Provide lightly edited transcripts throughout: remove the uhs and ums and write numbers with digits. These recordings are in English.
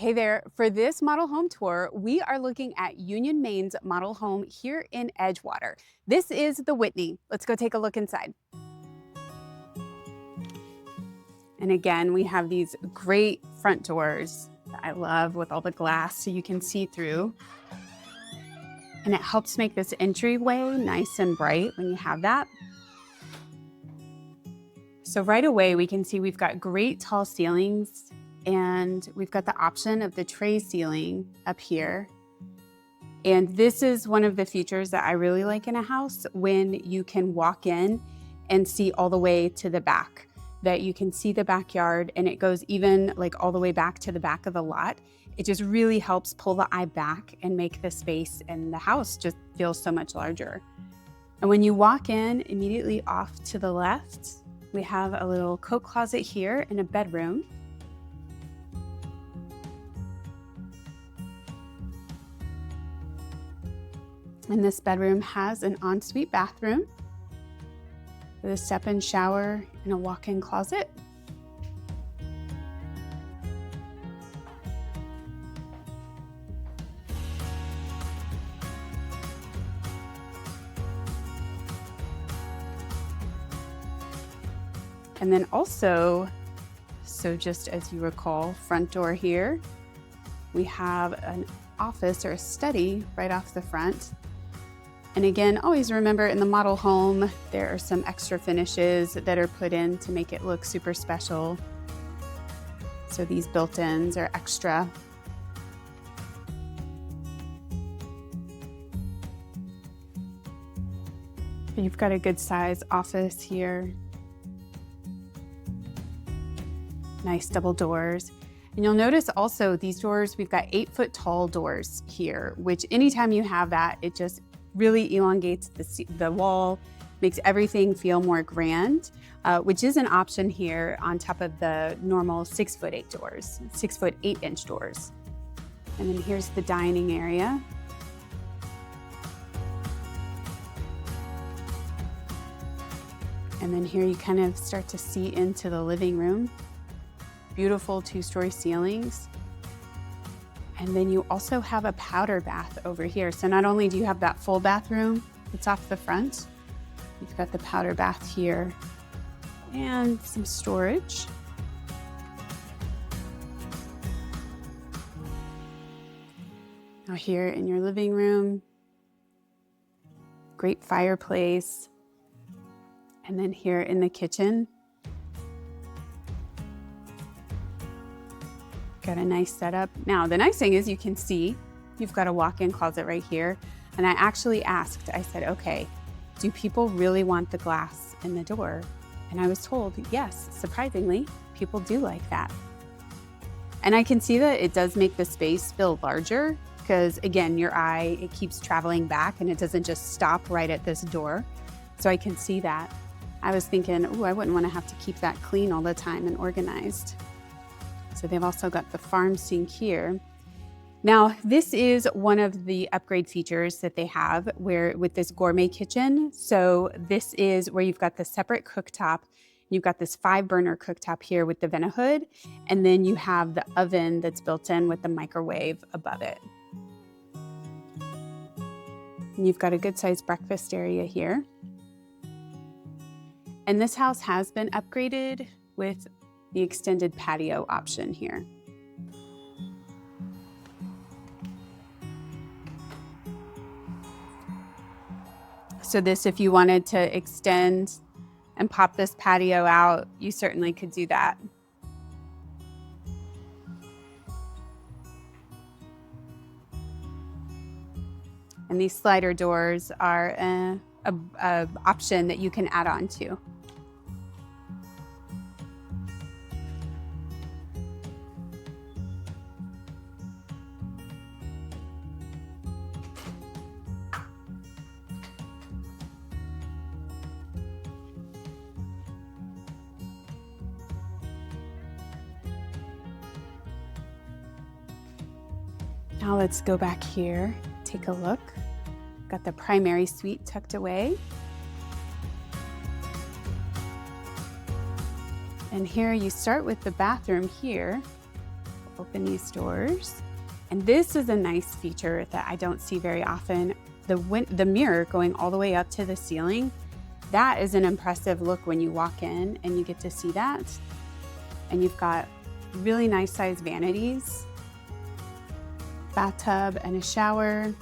Hey there, for this model home tour, we are looking at UnionMain's model home here in Edgewater. This is the Whitney. Let's go take a look inside. And again, we have these great front doors that I love with all the glass so you can see through. And it helps make this entryway nice and bright when you have that. So right away, we can see we've got great tall ceilings. And we've got the option of the tray ceiling up here. And this is one of the features that I really like in a house, when you can walk in and see all the way to the back, that you can see the backyard and it goes even like all the way back to the back of the lot. It just really helps pull the eye back and make the space in the house just feel so much larger. And when you walk in, immediately off to the left, we have a little coat closet here and a bedroom. And this bedroom has an ensuite bathroom with a step-in shower and a walk-in closet. And then also, so just as you recall, front door here, we have an office or a study right off the front. And again, always remember, in the model home, there are some extra finishes that are put in to make it look super special. So these built-ins are extra. You've got a good size office here. Nice double doors. And you'll notice also these doors, we've got 8-foot tall doors here, which anytime you have that, it just really elongates the wall, makes everything feel more grand, which is an option here on top of the normal 6'8" doors, 6'8" doors. And then here's the dining area. And then here you kind of start to see into the living room. Beautiful 2-story ceilings. And then you also have a powder bath over here. So not only do you have that full bathroom that's off the front, you've got the powder bath here and some storage. Now here in your living room, great fireplace. And then here in the kitchen, got a nice setup. Now, the nice thing is you can see you've got a walk-in closet right here. And I actually asked, I said, okay, do people really want the glass in the door? And I was told, yes, surprisingly, people do like that. And I can see that it does make the space feel larger because, again, your eye, it keeps traveling back and it doesn't just stop right at this door. So I can see that. I was thinking, oh, I wouldn't want to have to keep that clean all the time and organized. So they've also got the farm sink here. Now, this is one of the upgrade features that they have with this gourmet kitchen. So this is where you've got the separate cooktop. You've got this 5-burner cooktop here with the Vent-A-Hood, and then you have the oven that's built in with the microwave above it. And you've got a good sized breakfast area here. And this house has been upgraded with the extended patio option here. So this, if you wanted to extend and pop this patio out, you certainly could do that. And these slider doors are an option that you can add on to. Now let's go back here, take a look. Got the primary suite tucked away. And here you start with the bathroom here, open these doors. And this is a nice feature that I don't see very often. The mirror going all the way up to the ceiling, that is an impressive look when you walk in and you get to see that. And you've got really nice sized vanities, bathtub and a shower,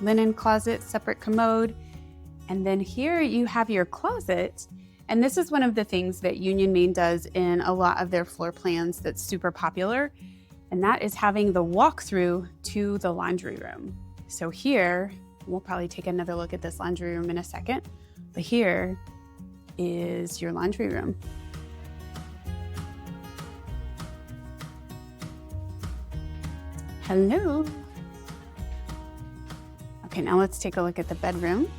linen closet, separate commode. And then here you have your closet. And this is one of the things that UnionMain does in a lot of their floor plans that's super popular. And that is having the walkthrough to the laundry room. So here, we'll probably take another look at this laundry room in a second, but here is your laundry room. Hello. Okay, now let's take a look at the bedroom.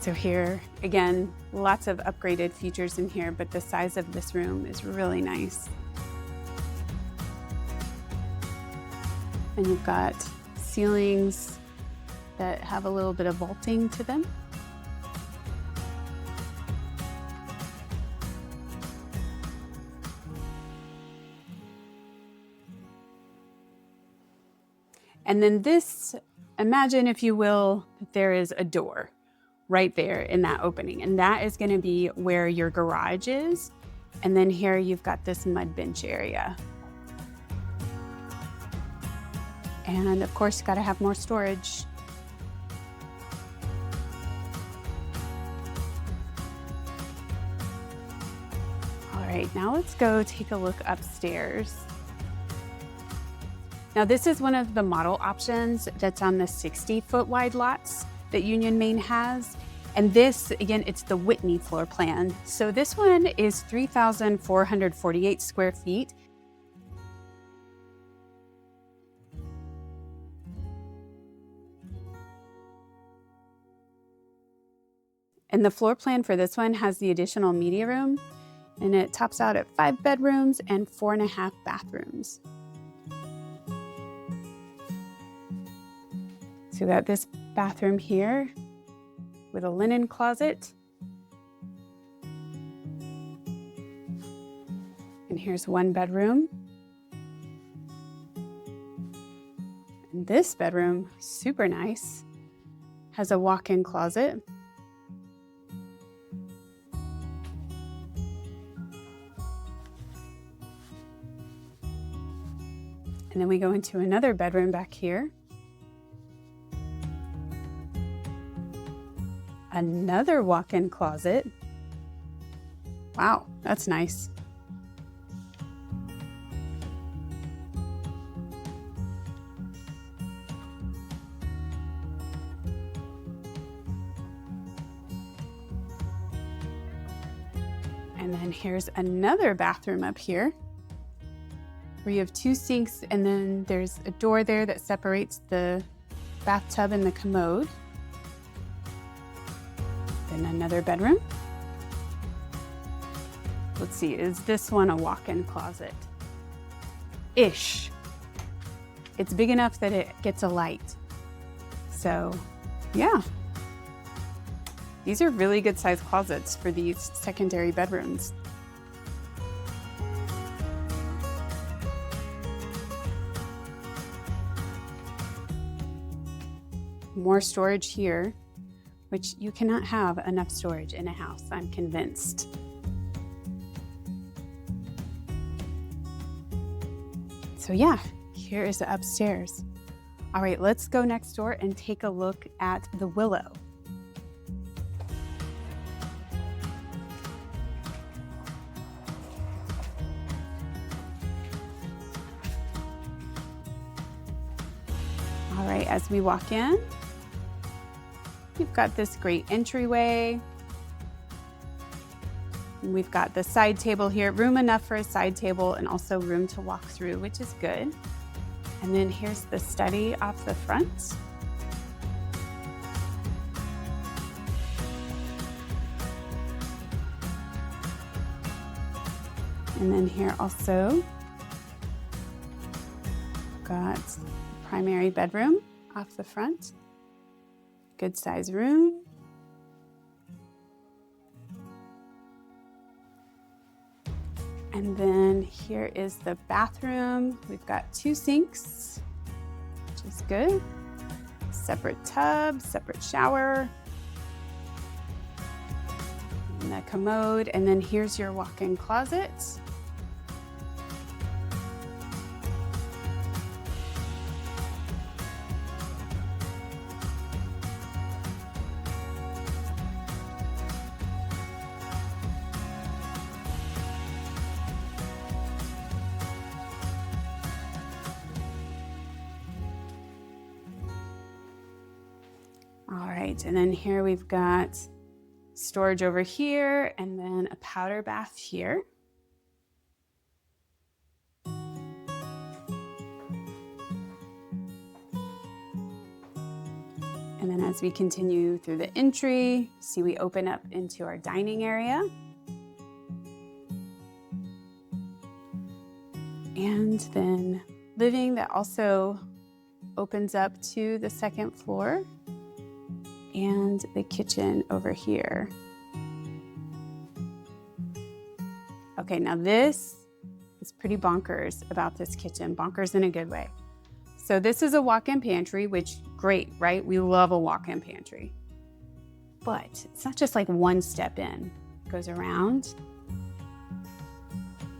So here, again, lots of upgraded features in here, but the size of this room is really nice. And you've got ceilings that have a little bit of vaulting to them. And then this, imagine if you will, that there is a door right there in that opening. And that is gonna be where your garage is. And then here you've got this mud bench area. And of course, you gotta have more storage. All right, now let's go take a look upstairs. Now this is one of the model options that's on the 60-foot wide lots that UnionMain has. And this, again, it's the Whitney floor plan. So this one is 3,448 square feet. And the floor plan for this one has the additional media room, and it tops out at 5 bedrooms and 4.5 bathrooms. So we got this bathroom here with a linen closet. And here's one bedroom. And this bedroom, super nice, has a walk-in closet. And then we go into another bedroom back here. Another walk-in closet. Wow, that's nice. And then here's another bathroom up here where you have 2 sinks, and then there's a door there that separates the bathtub and the commode. Then another bedroom. Let's see, is this one a walk-in closet? Ish. It's big enough that it gets a light. So, yeah. These are really good sized closets for these secondary bedrooms. More storage here, which you cannot have enough storage in a house, I'm convinced. So yeah, here is the upstairs. All right, let's go next door and take a look at the Willow. All right, as we walk in, you've got this great entryway. And we've got the side table here, room enough for a side table and also room to walk through, which is good. And then here's the study off the front. And then here also got primary bedroom off the front. Good size room. And then here is the bathroom. We've got 2 sinks, which is good. Separate tub, separate shower, and a commode. And then here's your walk-in closet. All right, and then here we've got storage over here and then a powder bath here. And then as we continue through the entry, see we open up into our dining area. And then living that also opens up to the 2nd floor. And the kitchen over here. Okay, now this is pretty bonkers about this kitchen, bonkers in a good way. So this is a walk-in pantry, which great, right? We love a walk-in pantry. But it's not just like one step in. It goes around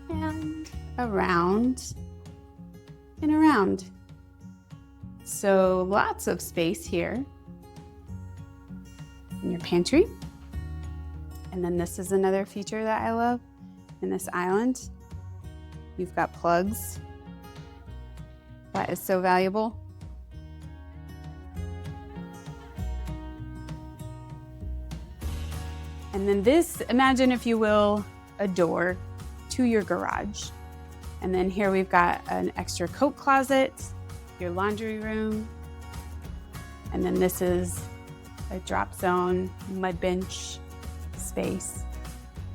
and around and around. So lots of space here. In your pantry. And then this is another feature that I love in this island. You've got plugs. That is so valuable. And then this, imagine if you will, a door to your garage. And then here we've got an extra coat closet, your laundry room. And then this is a drop zone, mud bench space.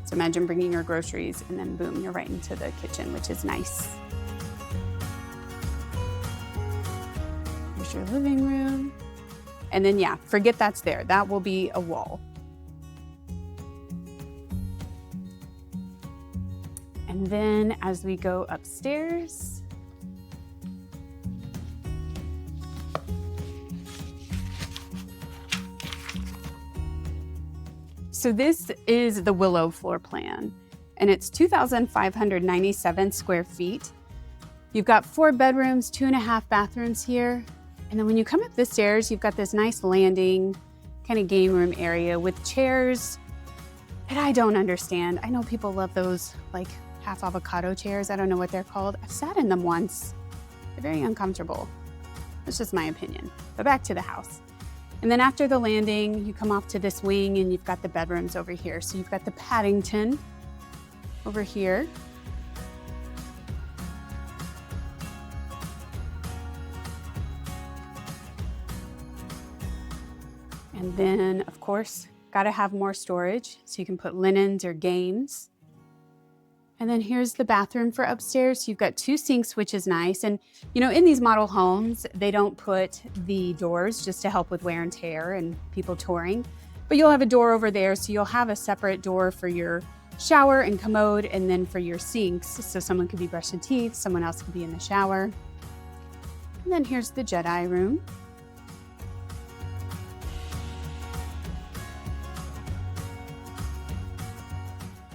So imagine bringing your groceries and then boom, you're right into the kitchen, which is nice. Here's your living room. And then yeah, forget that's there. That will be a wall. And then as we go upstairs, so this is the Willow floor plan, and it's 2,597 square feet. You've got 4 bedrooms, 2.5 bathrooms here. And then when you come up the stairs, you've got this nice landing, kind of game room area with chairs that I don't understand. I know people love those like half avocado chairs. I don't know what they're called. I've sat in them once. They're very uncomfortable. That's just my opinion. But back to the house. And then after the landing, you come off to this wing and you've got the bedrooms over here. So you've got the Paddington over here. And then, of course, gotta have more storage so you can put linens or games. And then here's the bathroom for upstairs. You've got 2 sinks, which is nice. And you know, in these model homes, they don't put the doors just to help with wear and tear and people touring, but you'll have a door over there. So you'll have a separate door for your shower and commode and then for your sinks. So someone could be brushing teeth, someone else could be in the shower. And then here's the Jedi room.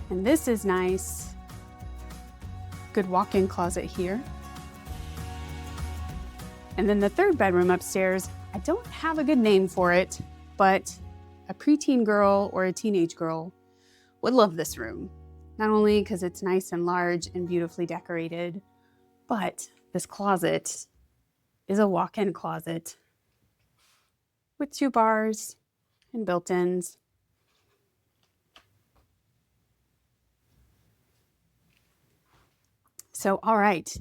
And this is nice. Good walk-in closet here. And then the 3rd bedroom upstairs, I don't have a good name for it, but a preteen girl or a teenage girl would love this room. Not only because it's nice and large and beautifully decorated, but this closet is a walk-in closet with 2 bars and built-ins. So, all right,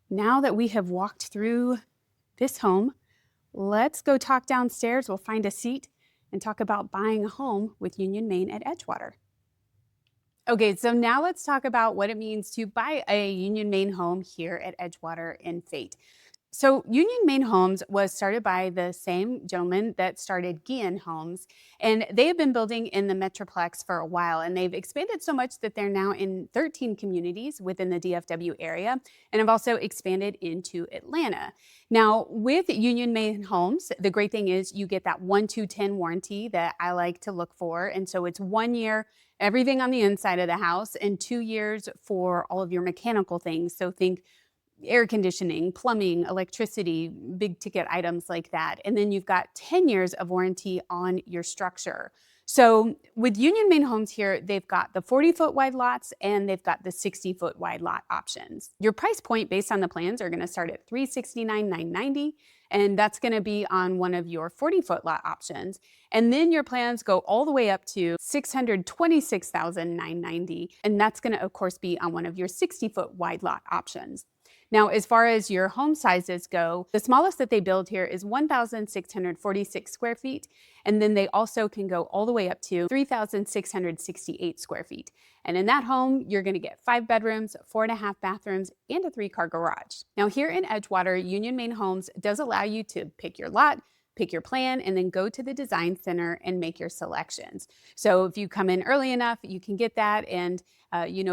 now that we have walked through this home, let's go talk downstairs. We'll find a seat and talk about buying a home with UnionMain at Edgewater. Okay, so now let's talk about what it means to buy a UnionMain home here at Edgewater in Fate. So, UnionMain Homes was started by the same gentleman that started Guillen Homes, and they have been building in the Metroplex for a while, and they've expanded so much that they're now in 13 communities within the DFW area, and have also expanded into Atlanta. Now, with UnionMain Homes, the great thing is you get that 1-2-10 warranty that I like to look for, and so it's 1 year everything on the inside of the house, and 2 years for all of your mechanical things. So think air conditioning, plumbing, electricity, big ticket items like that. And then you've got 10 years of warranty on your structure. So with UnionMain Homes here, they've got the 40-foot wide lots and they've got the 60-foot wide lot options. Your price point based on the plans are going to start at $369,990, and that's going to be on one of your 40-foot lot options. And then your plans go all the way up to $626,990, and that's going to, of course, be on one of your 60-foot wide lot options. Now, as far as your home sizes go, the smallest that they build here is 1,646 square feet. And then they also can go all the way up to 3,668 square feet. And in that home, you're going to get 5 bedrooms, 4.5 bathrooms, and a 3-car garage. Now, here in Edgewater, UnionMain Homes does allow you to pick your lot, pick your plan, and then go to the design center and make your selections. So if you come in early enough, you can get that and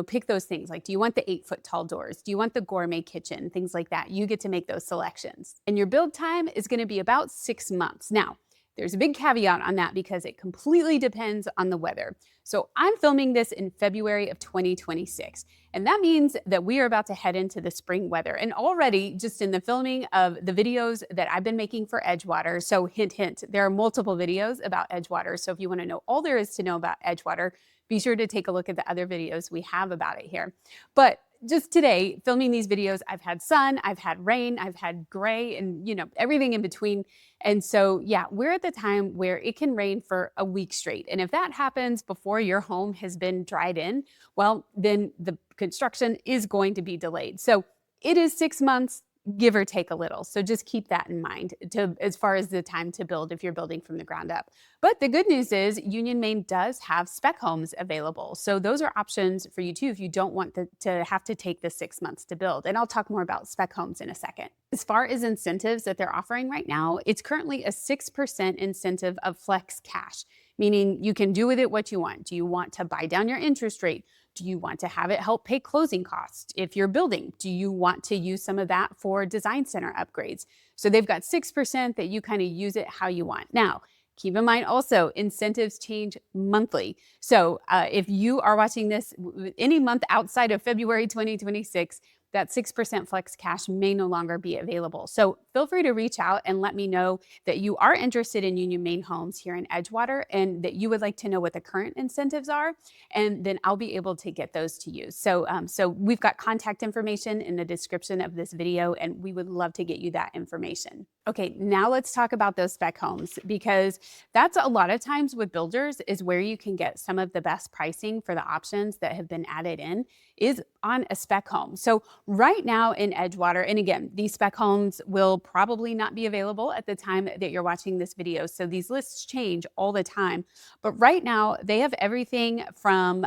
pick those things. Like, do you want the 8-foot tall doors? Do you want the gourmet kitchen? Things like that. You get to make those selections. And your build time is going to be about 6 months. Now, there's a big caveat on that because it completely depends on the weather. So I'm filming this in February of 2026. And that means that we are about to head into the spring weather. And already just in the filming of the videos that I've been making for Edgewater, so hint, hint, there are multiple videos about Edgewater. So if you want to know all there is to know about Edgewater, be sure to take a look at the other videos we have about it here. But just today, filming these videos, I've had sun, I've had rain, I've had gray, and everything in between. And so, yeah, we're at the time where it can rain for a week straight. And if that happens before your home has been dried in, well, then the construction is going to be delayed. So it is 6 months, give or take a little. So just keep that in mind as far as the time to build if you're building from the ground up. But the good news is UnionMain does have spec homes available. So those are options for you too if you don't want to have to take the 6 months to build. And I'll talk more about spec homes in a second. As far as incentives that they're offering right now, it's currently a 6% incentive of flex cash, meaning you can do with it what you want. Do you want to buy down your interest rate? Do you want to have it help pay closing costs if you're building? Do you want to use some of that for design center upgrades? So they've got 6% that you kind of use it how you want. Now, keep in mind also, incentives change monthly. So if you are watching this any month outside of February 2026, that 6% flex cash may no longer be available. So feel free to reach out and let me know that you are interested in UnionMain Homes here in Edgewater and that you would like to know what the current incentives are, and then I'll be able to get those to you. So we've got contact information in the description of this video, and we would love to get you that information. Okay, now let's talk about those spec homes, because that's a lot of times with builders is where you can get some of the best pricing for the options that have been added in is on a spec home. So right now in Edgewater, and again, these spec homes will probably not be available at the time that you're watching this video. So these lists change all the time. But right now they have everything from,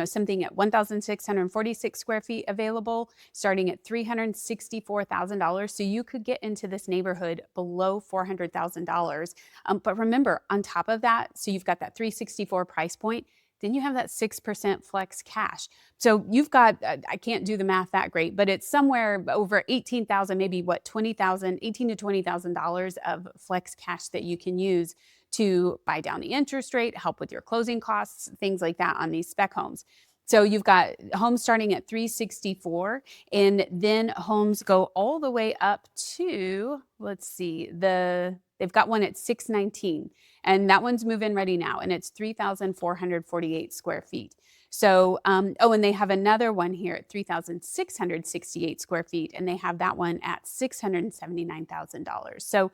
something at 1,646 square feet available, starting at $364,000. So you could get into this neighborhood below $400,000. But remember, on top of that, so you've got that 364 price point, then you have that 6% flex cash. So you've got, I can't do the math that great, but it's somewhere over 18,000, maybe what, 20,000, 18 to $20,000 of flex cash that you can use to buy down the interest rate, help with your closing costs, things like that on these spec homes. So you've got homes starting at 364, and then homes go all the way up to, let's see, they've got one at 619, and that one's move-in ready now, and it's 3,448 square feet. So, and they have another one here at 3,668 square feet, and they have that one at $679,000.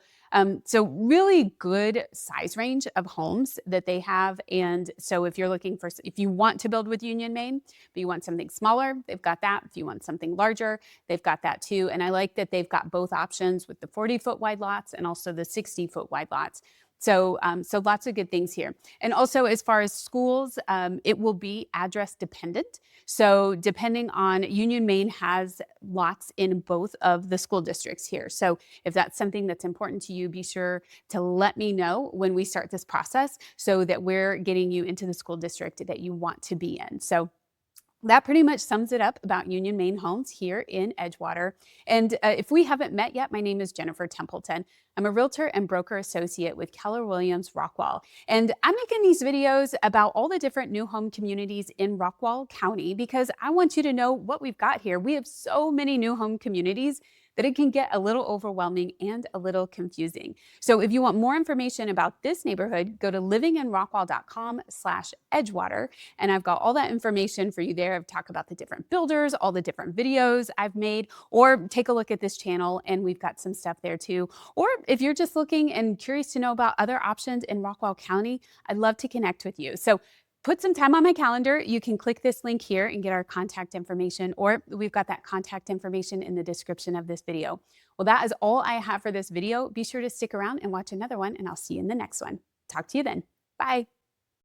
So really good size range of homes that they have. And so if you want to build with UnionMain, but you want something smaller, they've got that. If you want something larger, they've got that too. And I like that they've got both options with the 40-foot wide lots and also the 60-foot wide lots. So lots of good things here. And also, as far as schools, it will be address dependent. So depending on UnionMain has lots in both of the school districts here. So if that's something that's important to you, be sure to let me know when we start this process so that we're getting you into the school district that you want to be in. So that pretty much sums it up about UnionMain Homes here in Edgewater. And if we haven't met yet, my name is Jennifer Templeton. I'm a realtor and broker associate with Keller Williams Rockwall. And I'm making these videos about all the different new home communities in Rockwall County because I want you to know what we've got here. We have so many new home communities that it can get a little overwhelming and a little confusing. So if you want more information about this neighborhood, go to livinginrockwall.com/Edgewater. And I've got all that information for you there. I've talked about the different builders, all the different videos I've made, or take a look at this channel and we've got some stuff there too. Or if you're just looking and curious to know about other options in Rockwall County, I'd love to connect with you. So put some time on my calendar. You can click this link here and get our contact information, or we've got that contact information in the description of this video. Well, that is all I have for this video. Be sure to stick around and watch another one, and I'll see you in the next one. Talk to you then. Bye.